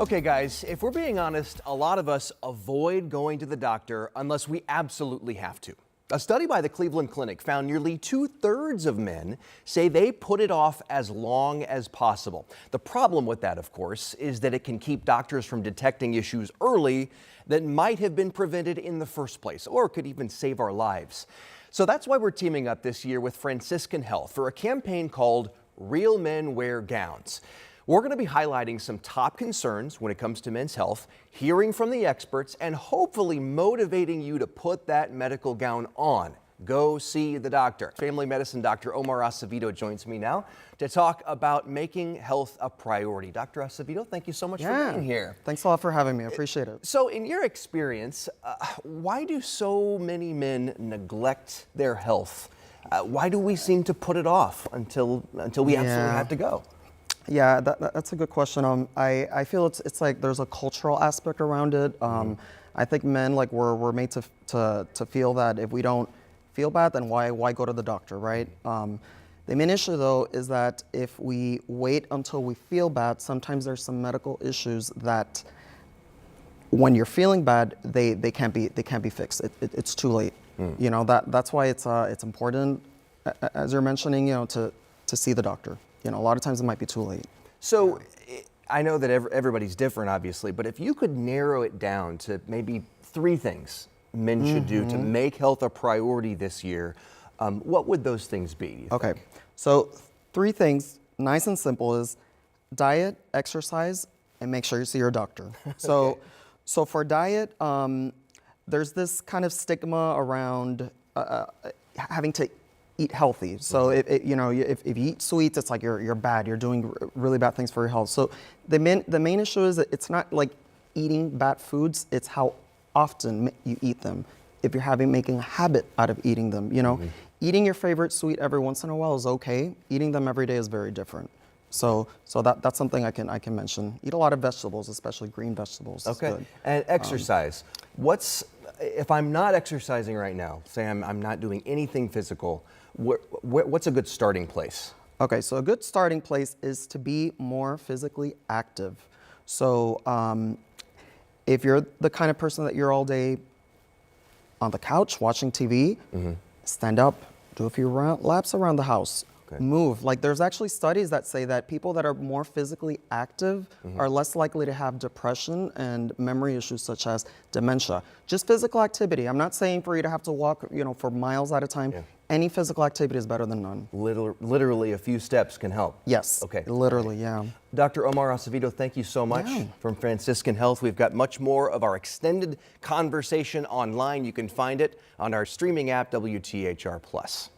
Okay, guys, if we're being honest, a lot of us avoid going to the doctor unless we absolutely have to. A study by the Cleveland Clinic found nearly 2/3 of men say they put it off as long as possible. The problem with that, of course, is that it can keep doctors from detecting issues early that might have been prevented in the first place, or could even save our lives. So that's why we're teaming up this year with Franciscan Health for a campaign called Real Men Wear Gowns. We're going to be highlighting some top concerns when it comes to men's health, hearing from the experts, and hopefully motivating you to put that medical gown on. Go see the doctor. Family medicine Dr. Omar Acevedo joins me now to talk about making health a priority. Dr. Acevedo, thank you so much for being here. Thanks a lot for having me. I appreciate it. So in your experience, why do so many men neglect their health? Why do we seem to put it off until we absolutely have to go? Yeah, that's a good question. I feel it's like there's a cultural aspect around it. I think men, like, we're made to feel that if we don't feel bad, then why go to the doctor, right? The main issue, though, is that if we wait until we feel bad, sometimes there's some medical issues that when you're feeling bad, they can't be fixed. It's too late. You know, that's why it's important, as you're mentioning, to see the doctor. You know, a lot of times it might be too late. So I know that everybody's different, obviously, but if you could narrow it down to maybe 3 things men should do to make health a priority this year, what would those things be? Okay, so 3 things, nice and simple, is diet, exercise, and make sure you see your doctor. So, so for diet, there's this kind of stigma around having to eat healthy. So if you eat sweets, it's like you're bad. You're doing really bad things for your health. So the main issue is that it's not like eating bad foods. It's how often you eat them. If you're making a habit out of eating them, eating your favorite sweet every once in a while is okay. Eating them every day is very different. So that's something I can mention. Eat a lot of vegetables, especially green vegetables. Okay. And exercise. If I'm not exercising right now, say I'm not doing anything physical, what's a good starting place? Okay, so a good starting place is to be more physically active. So if you're the kind of person that you're all day on the couch watching TV, stand up, do a few laps around the house. Okay. Move. Like, there's actually studies that say that people that are more physically active are less likely to have depression and memory issues such as dementia. Just physical activity. I'm not saying for you to have to walk, for miles at a time. Yeah. Any physical activity is better than none. Literally a few steps can help. Yes. Okay. Literally, yeah. Dr. Omar Acevedo, thank you so much from Franciscan Health. We've got much more of our extended conversation online. You can find it on our streaming app, WTHR+.